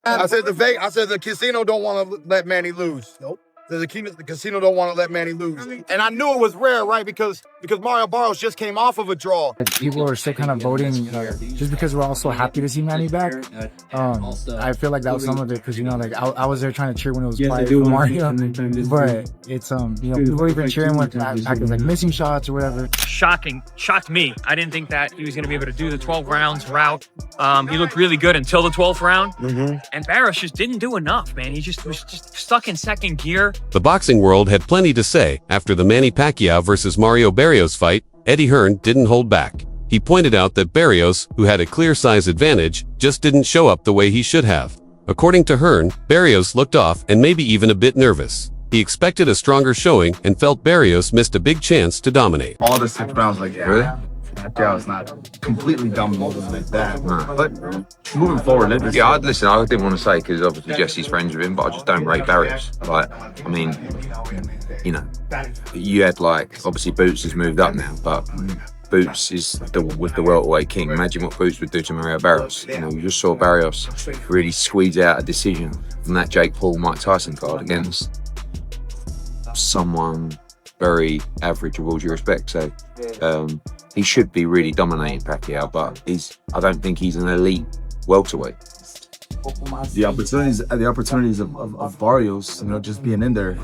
I said the casino don't want to let Manny lose. Nope. The casino don't want to let Manny lose. And I knew it was rare, right? Because Mario Barrios just came off of a draw. People are still kind of voting just because we're all so happy to see Manny back. I feel like that was some of it because, you know, like I was there trying to cheer when it was quiet for Mario. But it's, you know, people even cheering when Pacquiao's like missing shots or whatever. Shocked me. I didn't think that he was going to be able to do the 12 rounds route. He looked really good until the 12th round. And Barrios just didn't do enough, man. He just was stuck in second gear. The boxing world had plenty to say after the Manny Pacquiao versus Mario Barrios fight. Eddie Hearn didn't hold back. He pointed out that Barrios, who had a clear size advantage, just didn't show up the way he should have. According to Hearn, Barrios looked off and maybe even a bit nervous. He expected a stronger showing and felt Barrios missed a big chance to dominate. All the 6 rounds, like, yeah, really? Pacquiao's not completely dominating like that. But moving forward, listen, I didn't want to say because obviously Jesse's friends with him, but I just don't rate Barrios. Like, I mean, you know, you had like, obviously Boots has moved up now, but Boots was the welterweight king. Imagine what Boots would do to Mario Barrios. You know, you just saw Barrios really squeeze out a decision from that Jake Paul-Mike Tyson card against someone very average with all due respect. So he should be really dominating Pacquiao, but I don't think he's an elite welterweight. The opportunities of Barrios, you know, just being in there.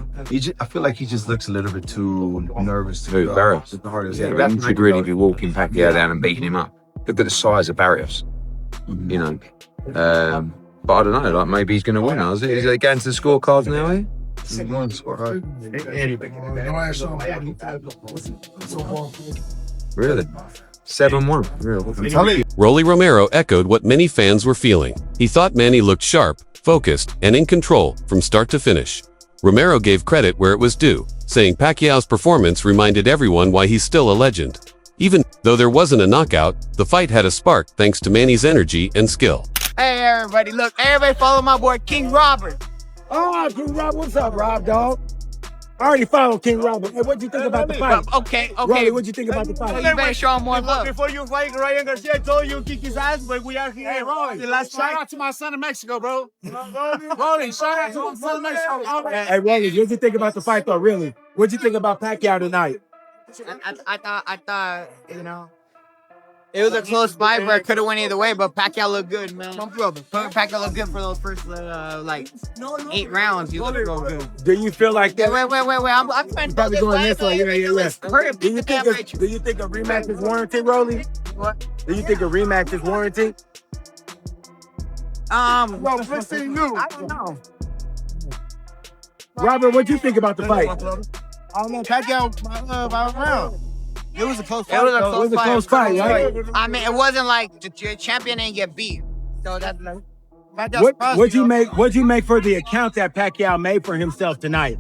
I feel like he just looks a little bit too nervous to Who, Barrios? Yeah, He should really be walking Pacquiao down and beating him up. Look at the size of Barrios. You know. But I don't know, like maybe he's gonna win. Is he going to the scorecards now, eh? Really? 7-1. Really? Rolly Romero echoed what many fans were feeling. He thought Manny looked sharp, focused, and in control from start to finish. Romero gave credit where it was due, saying Pacquiao's performance reminded everyone why he's still a legend. Even though there wasn't a knockout, the fight had a spark thanks to Manny's energy and skill. Hey everybody, look, everybody follow my boy King Robert. Oh, King Rob, what's up, Rob, dog? I already followed King Robert. Hey, what'd you think about the fight? Okay. Rolly, what'd you think about the fight? You better show him more love. Before you fight, Ryan Garcia, I told you to kick his ass, but we out here. Hey, Rolly, shout out to my son in Mexico, bro. Rolly, shout out to my son in Mexico. Hey, Rolly, what'd you think about the fight, though, really? What'd you think about Pacquiao tonight? I thought, you know, it was a close fight, but it could have went either way. But Pacquiao looked good, man. Pacquiao looked good for those first like 8 rounds. He looked real good. Do you feel like that? Wait. I'm trying to probably going this way. Yeah. Do you think a rematch is warranted, Rolly? What? Do you think a rematch is warranted? Well, first thing new. I don't know. Robert, what'd you think about the fight? I don't know. Pacquiao by a round. It was a close fight. It was a close fight, right? I mean, it wasn't like the champion ain't get beat. So that's like. What'd you make for the account that Pacquiao made for himself tonight?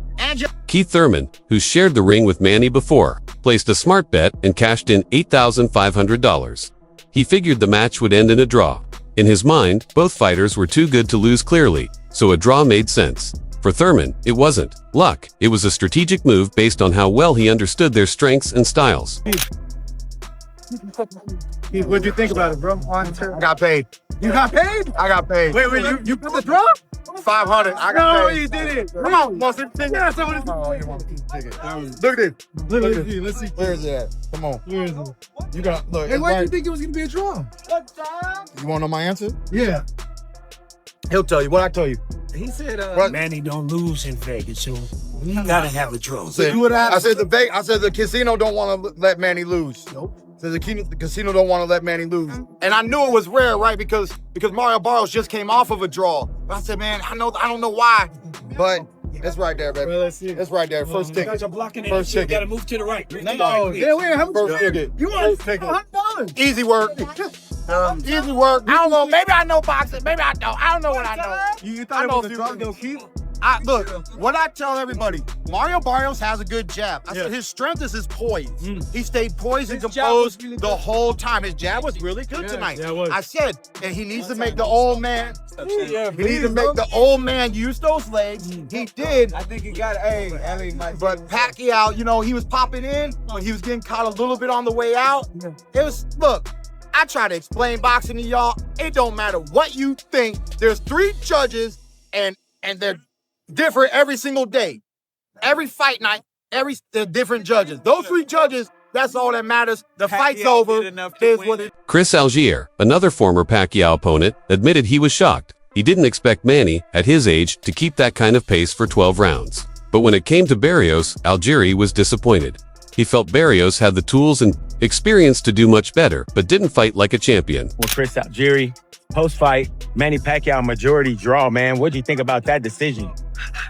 Keith Thurman, who shared the ring with Manny before, placed a smart bet and cashed in $8,500. He figured the match would end in a draw. In his mind, both fighters were too good to lose clearly, so a draw made sense. For Thurman, it wasn't luck. It was a strategic move based on how well he understood their strengths and styles. What'd you think about it, bro? I got paid. You got paid? I got paid. Wait, you put the draw? 500. I got paid. No, you didn't. Come on, monster. Yeah, so what is Look at this. Let's see. Where is it at? Come on. Where is it? You got look. Hey, why do you think it was gonna be a draw? You want to know my answer? Yeah. He'll tell you. What I tell you? He said, What? Manny don't lose in Vegas, so we gotta have a draw. I said the casino don't want to let Manny lose. Nope. So the casino don't want to let Manny lose. And I knew it was rare, right? Because Mario Barrios just came off of a draw. But I said, man, I don't know why. But it's right there, baby. Well, let's see. It's right there. First ticket. You're blocking it. First ticket. You gotta move to the right. No. Yeah, wait, how much? First ticket. You want $100. Easy work. Easy work. I don't know. Maybe I know boxing. Maybe I don't. I don't know what I know. You thought it was a draw, though, Keith? Look, what I tell everybody, Mario Barrios has a good jab. I said his strength is his poise. He stayed poised and composed the whole time. His jab was really good tonight. Yeah, it was. I said, and he needs to make the old man. He needs to make the old man use those legs. He did. I think he got it. But Pacquiao, you know, he was popping in, but he was getting caught a little bit on the way out. It was, look, I try to explain boxing to y'all. It don't matter what you think. There's 3 judges, and they're different every single day. Every fight night, they're different judges. Those 3 judges, that's all that matters. The fight's over. Here's what it. Chris Algier, another former Pacquiao opponent, admitted he was shocked. He didn't expect Manny, at his age, to keep that kind of pace for 12 rounds. But when it came to Barrios, Algieri was disappointed. He felt Barrios had the tools and experience to do much better, but didn't fight like a champion. Well, Chris Algieri, post-fight, Manny Pacquiao majority draw, man. What do you think about that decision?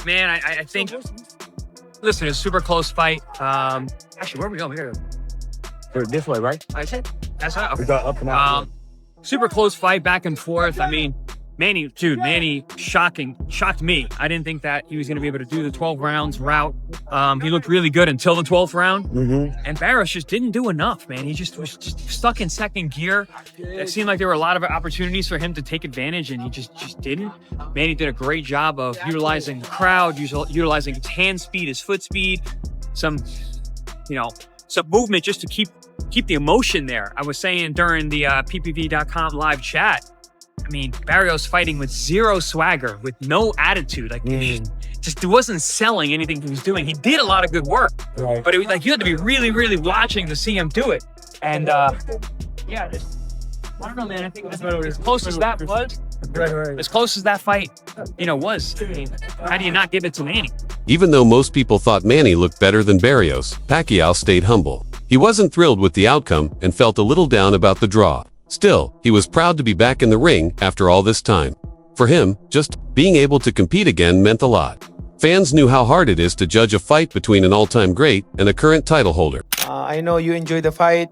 Man, I think, listen, it's a super close fight. Actually, where are we going? Here. This way, right? I said, that's right. We got up and out. Super close fight, back and forth. I mean, Manny shocked me. I didn't think that he was going to be able to do the 12 rounds route. He looked really good until the 12th round. And Barrios just didn't do enough, man. He just was stuck in second gear. It seemed like there were a lot of opportunities for him to take advantage, and he just didn't. Manny did a great job of utilizing the crowd, utilizing his hand speed, his foot speed, some movement just to keep the emotion there. I was saying during the PPV.com live chat, I mean, Barrios fighting with zero swagger, with no attitude. Like, just wasn't selling anything he was doing. He did a lot of good work, but it was like you had to be really, really watching to see him do it. And yeah, I don't know, man. I think as close as that was, as close as that fight, was. I mean, how do you not give it to Manny? Even though most people thought Manny looked better than Barrios, Pacquiao stayed humble. He wasn't thrilled with the outcome and felt a little down about the draw. Still, he was proud to be back in the ring after all this time. For him, just being able to compete again meant a lot. Fans knew how hard it is to judge a fight between an all-time great and a current title holder. I know you enjoyed the fight,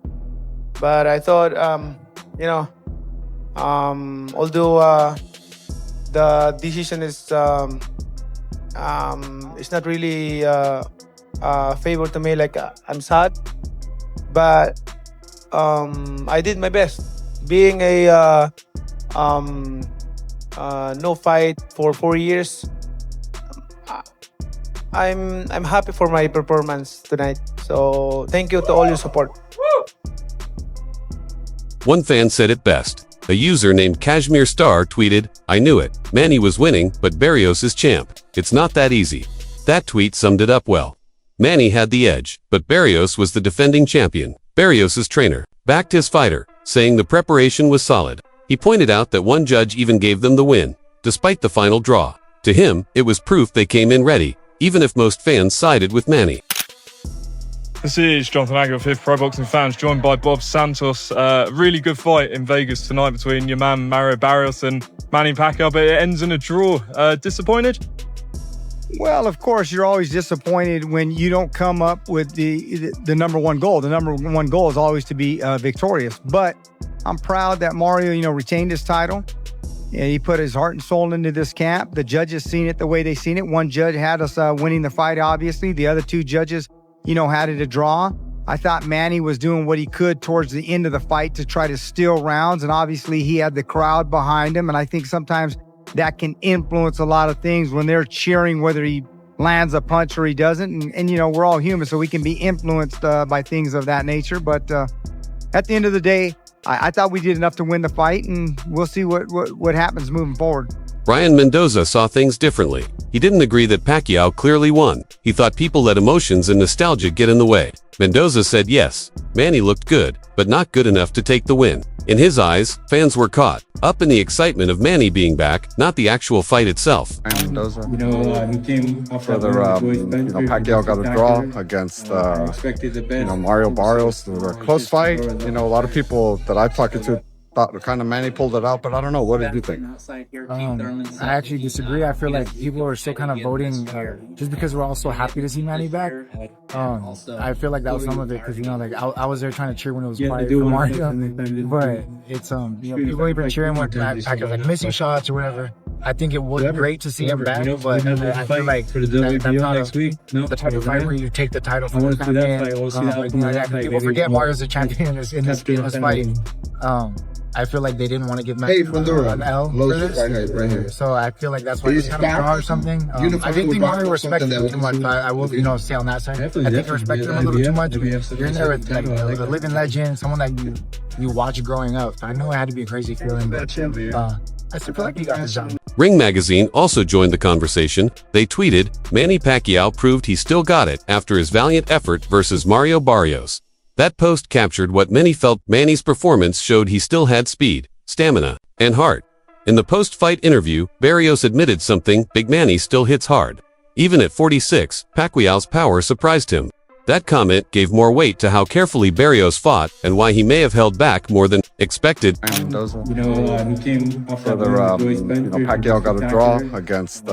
but I thought, although the decision is it's not really favor to me. Like I'm sad, but I did my best. Being a no fight for 4 years, I'm happy for my performance tonight. So thank you to all your support. One fan said it best. A user named Kashmir Star tweeted, "I knew it. Manny was winning, but Barrios is champ. It's not that easy." That tweet summed it up well. Manny had the edge, but Barrios was the defending champion. Barrios' trainer backed his fighter, saying the preparation was solid. He pointed out that one judge even gave them the win, despite the final draw. To him, it was proof they came in ready, even if most fans sided with Manny. This is Jonathan Agger of Fifth Pro Boxing Fans, joined by Bob Santos. Really good fight in Vegas tonight between your man Mario Barrios and Manny Pacquiao, but it ends in a draw. Disappointed? Well, of course, you're always disappointed when you don't come up with the number one goal. The number one goal is always to be victorious. But I'm proud that Mario, retained his title. And he put his heart and soul into this camp. The judges seen it the way they seen it. One judge had us winning the fight, obviously. The other 2 judges, had it a draw. I thought Manny was doing what he could towards the end of the fight to try to steal rounds. And obviously, he had the crowd behind him. And I think sometimes that can influence a lot of things when they're cheering whether he lands a punch or he doesn't. And we're all human, so we can be influenced by things of that nature. But at the end of the day, I thought we did enough to win the fight, and we'll see what happens moving forward. Ryan Mendoza saw things differently. He didn't agree that Pacquiao clearly won. He thought people let emotions and nostalgia get in the way. Mendoza said yes, Manny looked good, but not good enough to take the win. In his eyes, fans were caught up in the excitement of Manny being back, not the actual fight itself. Mendoza. Whether Pacquiao got a draw against Mario Barrios. It was a close fight. A lot of people that I've talked to thought kind of Manny pulled it out, but I don't know. What did you think? I actually disagree. I feel like people are still kind of voting just because we're all so happy to see Manny back. I feel like that was some of it because I was there trying to cheer when it was quiet for Mario, but it's people even cheering when Pacquiao like missing shots or whatever. I think it was great to see him back, but I feel like that's not the type of fight where you take the title from the champion. People forget Mario's the champion in this fight. I feel like they didn't want to give Manny an L for this. Right here. So I feel like that's why it's kind of a draw or something. I didn't think Mario respected him too much. I will, say on that side. I think he respected him a little too much. You're in there with like a living legend, someone that you watch growing up. I know it had to be a crazy feeling, but I still feel like he got the job. Ring Magazine also joined the conversation. They tweeted, Manny Pacquiao proved he still got it after his valiant effort versus Mario Barrios. That post captured what many felt. Manny's performance showed he still had speed, stamina, and heart. In the post-fight interview, Barrios admitted something: Big Manny still hits hard. Even at 46, Pacquiao's power surprised him. That comment gave more weight to how carefully Barrios fought and why he may have held back more than expected. Pacquiao got a draw against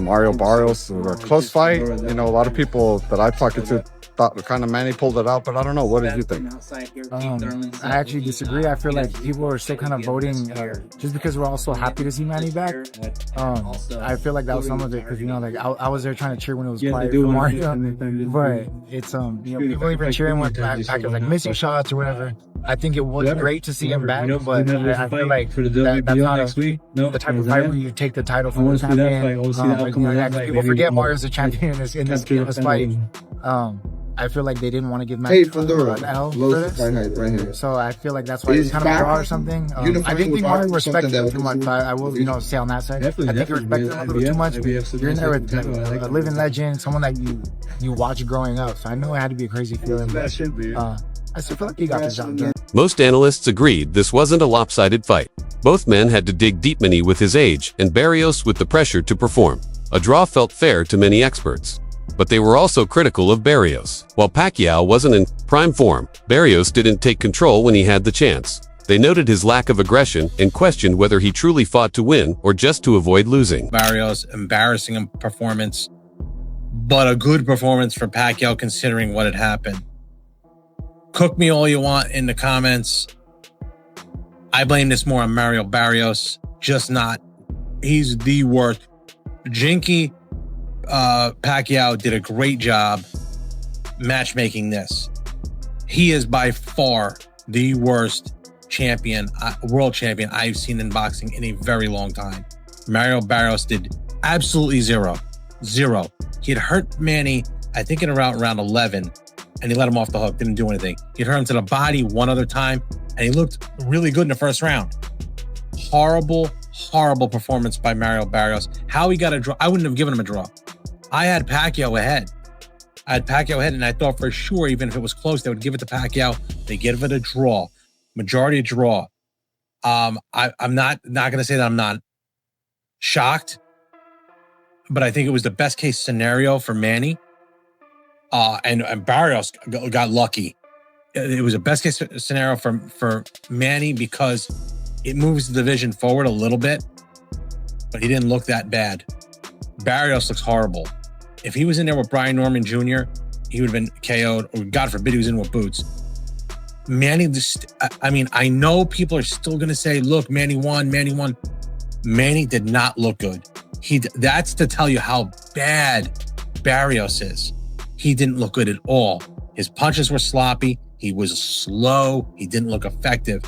Mario Barrios. It was a close fight. A lot of people that I talked to thought kind of Manny pulled it out, but I don't know. What did you think? I actually disagree. I feel like people are still kind of voting just because we're all so happy to see Manny back. I feel like that was some of it because I was there trying to cheer when it was quiet for Mario, but it's people even cheering when Pacquiao's like missing shots or whatever. I think it was great to see him back, but I feel like that's not the type of fight where you take the title from the champion. People forget Mario's the champion in this fight. I feel like they didn't want to give Manny an L for this. So I feel like that's why it's kind of a draw or something. I didn't think Mario respected him too much, but I will, say on that side. I think he respected him a little too much. You're in there with a living legend, someone that you watch growing up. So I know it had to be a crazy feeling, but I still feel like he got the job done. Most analysts agreed this wasn't a lopsided fight. Both men had to dig deep. Manny with his age, and Barrios with the pressure to perform. A draw felt fair to many experts. But they were also critical of Barrios. While Pacquiao wasn't in prime form, Barrios didn't take control when he had the chance. They noted his lack of aggression and questioned whether he truly fought to win or just to avoid losing. Barrios, embarrassing performance, but a good performance for Pacquiao considering what had happened. Cook me all you want in the comments. I blame this more on Mario Barrios, just not. He's the worst. Jinky Pacquiao did a great job matchmaking this. He is by far the worst world champion I've seen in boxing in a very long time. Mario Barrios did absolutely zero. He had hurt Manny, I think in around round 11, and he let him off the hook, didn't do anything. He hurt him to the body one other time, and he looked really good in the first round. Horrible performance by Mario Barrios. How he got a draw, I wouldn't have given him a draw. I had Pacquiao ahead. And I thought for sure, even if it was close, they would give it to Pacquiao. They give it a draw, majority draw. I'm not going to say that I'm not shocked, but I think it was the best case scenario for Manny. And Barrios got lucky. It was a best case scenario for Manny because it moves the division forward a little bit, but he didn't look that bad. Barrios looks horrible. If he was in there with Brian Norman Jr., he would have been KO'd, or God forbid he was in with Boots. Manny, I know people are still going to say, look, Manny won. Manny did not look good. That's to tell you how bad Barrios is. He didn't look good at all. His punches were sloppy. He was slow. He didn't look effective.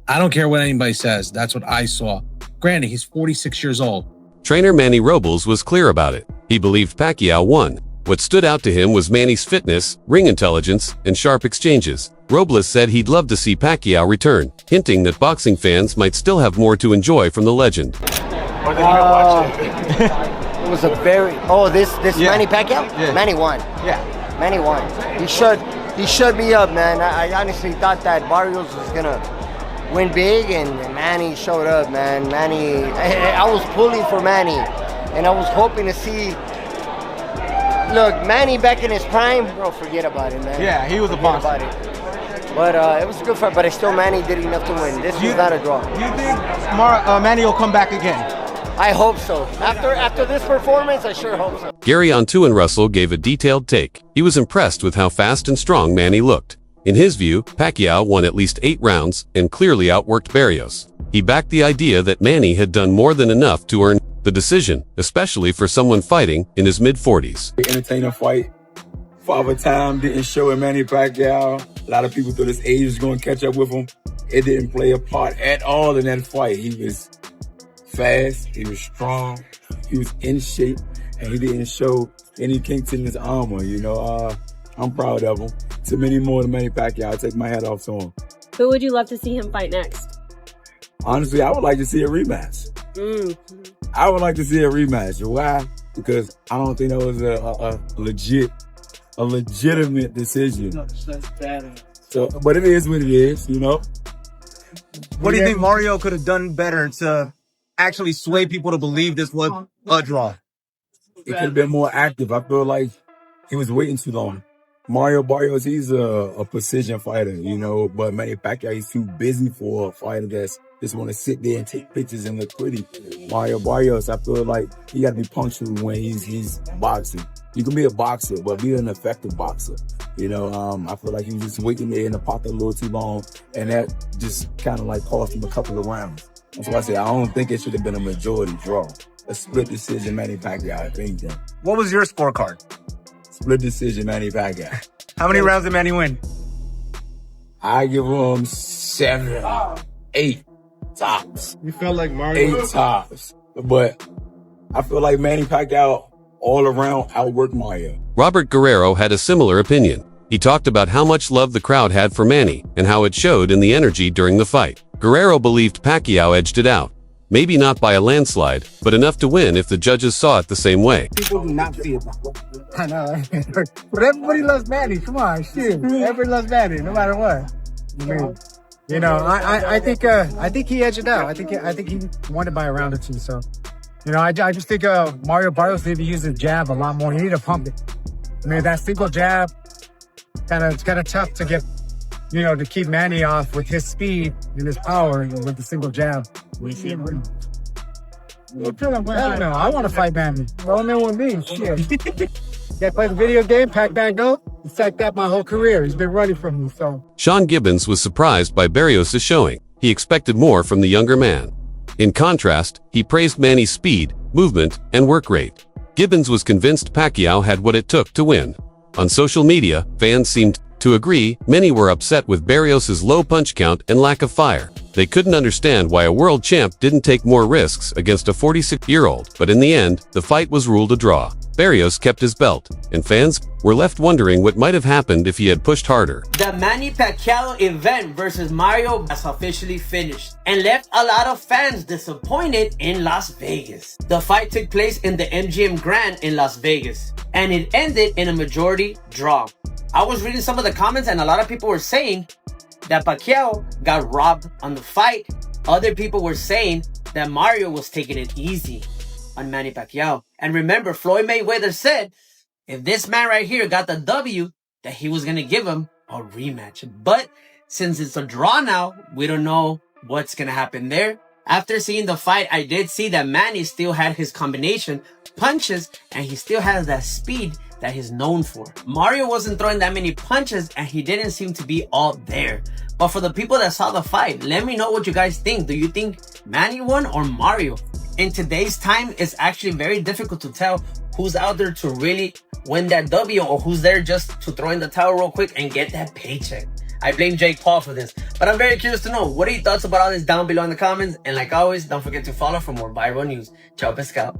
I don't care what anybody says. That's what I saw. Granted, he's 46 years old. Trainer Manny Robles was clear about it. He believed Pacquiao won. What stood out to him was Manny's fitness, ring intelligence, and sharp exchanges. Robles said he'd love to see Pacquiao return, hinting that boxing fans might still have more to enjoy from the legend. It was a very... this Manny Pacquiao? Yeah. Manny won. Yeah. Manny won. He shut me up, man. I honestly thought that Barrios was gonna win big, and Manny showed up, man. I was pulling for Manny, and I was hoping to see... Look, Manny back in his prime, bro, forget about it, man. Yeah, he was a boss. But it was a good fight, but still Manny did enough to win. This was not a draw. Do you think Manny will come back again? I hope so. After this performance, I sure hope so. Gary Russell gave a detailed take. He was impressed with how fast and strong Manny looked. In his view, Pacquiao won at least 8 rounds and clearly outworked Barrios. He backed the idea that Manny had done more than enough to earn the decision, especially for someone fighting in his mid-40s. Entertaining fight. Father time didn't show in Manny Pacquiao. A lot of people thought his age was going to catch up with him. It didn't play a part at all in that fight. He was fast, he was strong, he was in shape, and he didn't show any kinks in his armor, I'm proud of him. too many more than Manny Pacquiao. I take my hat off to him. Who would you love to see him fight next? Honestly, I would like to see a rematch. I would like to see a rematch. Why? Because I don't think that was a legitimate decision. So, but it is what it is, you know. What do you think Mario could have done better to actually sway people to believe this was a draw? It could have been more active. I feel like he was waiting too long. Mario Barrios, he's a precision fighter, you know, but Manny Pacquiao, he's too busy for a fighter that's just want to sit there and take pictures and look pretty. Mario Barrios, I feel like he got to be punctual when he's boxing. You can be a boxer, but be an effective boxer. You know, I feel like he was just waiting there in the pocket a little too long, and that just kind of like cost him a couple of rounds. That's why I say I don't think it should have been a majority draw. A split decision, Manny Pacquiao, if anything. What was your scorecard? Split decision, Manny Pacquiao. How many rounds did Manny win? I give him 7, 8 tops. You felt like Mario? 8 tops. But I feel like Manny Pacquiao all around outworked Mario. Robert Guerrero had a similar opinion. He talked about how much love the crowd had for Manny and how it showed in the energy during the fight. Guerrero believed Pacquiao edged it out. Maybe not by a landslide, but enough to win if the judges saw it the same way. People do not see it that way. I know. But everybody loves Manny. Come on, shoot. Everybody loves Manny, no matter what. I mean, you know, I think he edged it out. I think he won it by a round or two. So, you know, I just think Mario Barrios needed to use his jab a lot more. He needed to pump it. I mean, that single jab, it's kind of tough to get, you know, to keep Manny off with his speed and his power with the single jab. I don't know. I want to fight Manny. Don't know with me. Shit. Yeah, play the video game, Pac-Man Go. In fact, that my whole career. He's been running from me, so. Sean Gibbons was surprised by Barrios' showing. He expected more from the younger man. In contrast, he praised Manny's speed, movement, and work rate. Gibbons was convinced Pacquiao had what it took to win. On social media, fans seemed to agree. Many were upset with Barrios' low punch count and lack of fire. They couldn't understand why a world champ didn't take more risks against a 46-year-old, but in the end, the fight was ruled a draw. Barrios kept his belt, and fans were left wondering what might have happened if he had pushed harder. The Manny Pacquiao event versus Mario has officially finished and left a lot of fans disappointed in Las Vegas. The fight took place in the MGM Grand in Las Vegas, and it ended in a majority draw. I was reading some of the comments, and a lot of people were saying that Pacquiao got robbed on the fight. Other people were saying that Mario was taking it easy on Manny Pacquiao. And remember, Floyd Mayweather said if this man right here got the W, that he was going to give him a rematch. But since it's a draw now, we don't know what's going to happen there. After seeing the fight, I did see that Manny still had his combination punches, and he still has that speed that he's known for. Mario wasn't throwing that many punches, and he didn't seem to be all there. But for the people that saw the fight, let me know what you guys think. Do you think Manny won or Mario? In today's time, it's actually very difficult to tell who's out there to really win that W or who's there just to throw in the towel real quick and get that paycheck. I blame Jake Paul for this, but I'm very curious to know what are your thoughts about all this down below in the comments. And like always, don't forget to follow for more viral news. Ciao, pescado.